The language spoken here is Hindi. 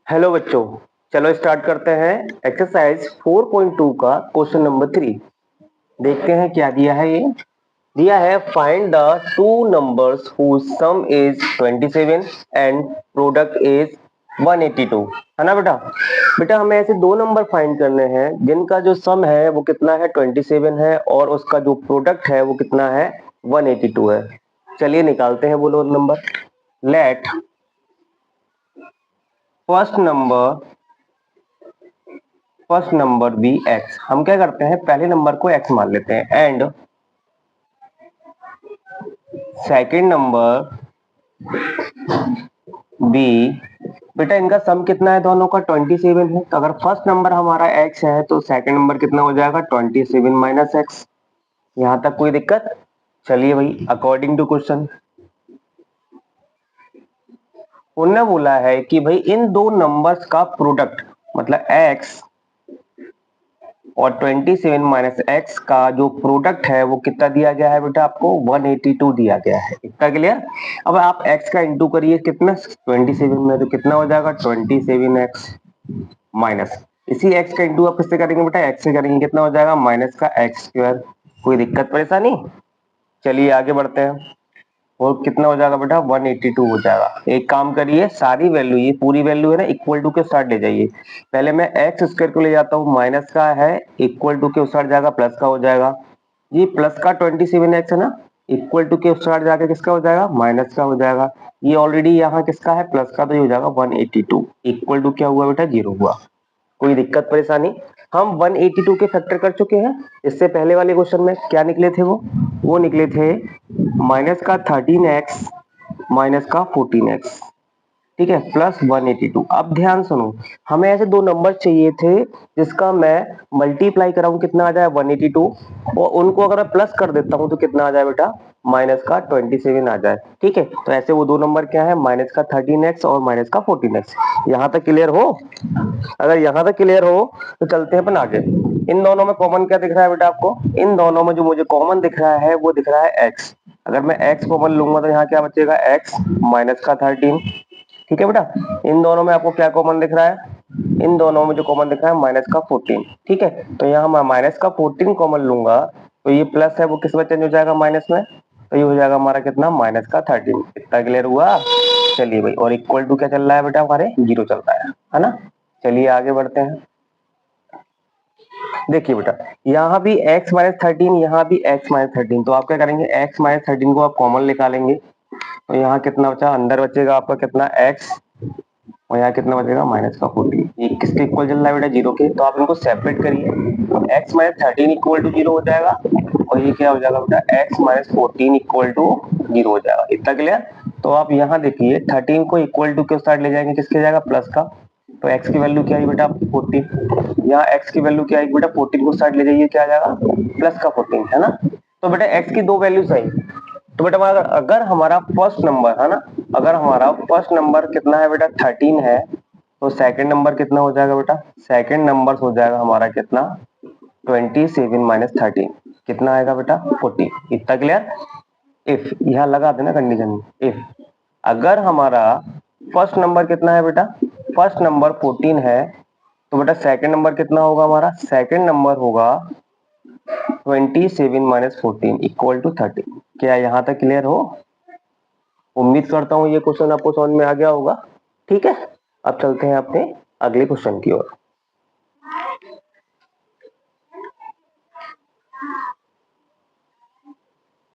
हेलो बच्चों, चलो स्टार्ट करते हैं एक्सरसाइज 4.2 का क्वेश्चन नंबर 3। देखते हैं क्या दिया है। ये दिया है find the two numbers whose sum is 27 and product is 182। है ना बेटा। बेटा हमें ऐसे दो नंबर फाइंड करने हैं जिनका जो सम है वो कितना है 27 है और उसका जो प्रोडक्ट है वो कितना है 182 है। चलिए निकालते हैं वो दो number. Let first number be x. हम क्या करते हैं, पहले नंबर को एक्स मान लेते हैं एंड सेकंड नंबर बी। बेटा इनका सम कितना है, दोनों का 27 है। तो अगर फर्स्ट नंबर हमारा एक्स है तो सेकंड नंबर कितना हो जाएगा 27 माइनस एक्स। यहां तक कोई दिक्कत? चलिए भाई, अकॉर्डिंग टू क्वेश्चन उन्होंने बोला है कि भाई इन दो नंबर्स का प्रोडक्ट मतलब एक्स और 27 माइनस एक्स का जो प्रोडक्ट है वो कितना दिया गया है बेटा, आपको 182 दिया गया है। इतना क्लियर। अब आप x का इंटू करिए, कितना 27 में, तो कितना हो जाएगा 27x माइनस इसी x का इंटू आप किससे करेंगे बेटा, x से करेंगे, कितना हो जाएगा माइनस का एक्स स्क्वायर। कोई दिक्कत परेशानी? चलिए आगे बढ़ते हैं। और कितना हो जाएगा बेटा 182 हो जाएगा। एक काम करिए, सारी वैल्यू ये पूरी वैल्यू है ना इक्वल टू के साथ ले जाइए। पहले मैं एक्स स्क्वायर को ले जाता हूँ, माइनस का है इक्वल टू के उस साइड जाएगा प्लस का हो जाएगा। ये प्लस का 27x है ना, इक्वल टू के उस साइड जाके किसका हो जाएगा माइनस का हो जाएगा। ये ऑलरेडी यहाँ किसका है प्लस का, तो ये हो जाएगा 182 इक्वल टू क्या हुआ बेटा 0 हुआ। कोई दिक्कत परेशानी? हम 182 के फैक्टर कर चुके हैं। इससे पहले वाले क्वेश्चन में क्या निकले थे, वो निकले थे माइनस का 13x माइनस का 14x, ठीक है, प्लस 182। अब ध्यान सुनो, हमें ऐसे दो नंबर चाहिए थे जिसका मैं मल्टीप्लाई कराऊं कितना आ जाए 182, और उनको अगर मैं प्लस कर देता हूं तो कितना आ जाए बेटा माइनस का 27 आ जाए। ठीक है, तो ऐसे वो दो नंबर क्या है, माइनस का 13x और माइनस का 14x। यहां तक क्लियर हो? अगर यहां तक क्लियर हो तो चलते हैं अपन आगे। इन दोनों में कॉमन क्या दिख रहा है बेटा आपको? इन दोनों में जो मुझे कॉमन दिख रहा है वो दिख रहा है x। अगर मैं x कॉमन लूंगा तो यहाँ क्या बचेगा x माइनस का 13। ठीक है बेटा, इन दोनों में आपको क्या कॉमन दिख रहा है? इन दोनों में जो कॉमन दिख रहा है माइनस का 14। ठीक है, तो यहाँ मैं माइनस का 14 कॉमन लूंगा तो ये प्लस है वो किस में चेंज हो जाएगा माइनस में, तो ये हो जाएगा हमारा कितना माइनस का 13। इतना क्लियर हुआ? चलिए भाई, और इक्वल टू क्या चल रहा है बेटा, हमारे 0 चल रहा है ना। चलिए आगे बढ़ते हैं। देखिए बेटा, यहाँ भी x माइनस 13, यहाँ भी x माइनस 13, तो आप क्या करेंगे x माइनस 13 को आप कॉमन निकालेंगे तो यहाँ कितना बचा, अंदर बचेगा आपका कितना x, और यहाँ कितना बचेगा माइनस का 14। ये किसके इक्वल चल रहा है बेटा 0 के, तो आप इनको सेपरेट करिए। तो x माइनस 13 इक्वल टू 0 हो जाएगा और ये क्या हो जाएगा बेटा x माइनस 14 इक्वल टू 0 हो जाएगा। इतना क्लियर? तो आप यहाँ देखिए 13 को इक्वल टू के साइड ले जाएंगे, किसके जाएगा प्लस का, तो x की वैल्यू क्या है बेटा 14। यहाँ x की वैल्यू क्या है बेटा 14 को साइड ले जाइए, क्या आ जाएगा प्लस का 14, है ना। तो बेटा x की दो वैल्यू सही। तो बेटा अगर हमारा फर्स्ट नंबर है ना, अगर हमारा फर्स्ट नंबर कितना है बेटा 13 है, तो सेकंड नंबर कितना हो जाएगा बेटा, सेकंड नंबर हो जाएगा हमारा कितना 27 माइनस 13, कितना आएगा बेटा 14। इतना क्लियर? इफ यहाँ लगा देना कंडीशन, इफ अगर हमारा फर्स्ट नंबर कितना है बेटा, फर्स्ट नंबर 14 है, तो बेटा सेकंड नंबर कितना होगा हमारा, सेकंड नंबर होगा 27 माइनस 14 इक्वल टू 13। क्या यहाँ तक क्लियर हो? उम्मीद करता हूँ ये क्वेश्चन आपको समझ में आ गया होगा। ठीक है, अब चलते हैं अपने अगले क्वेश्चन की ओर।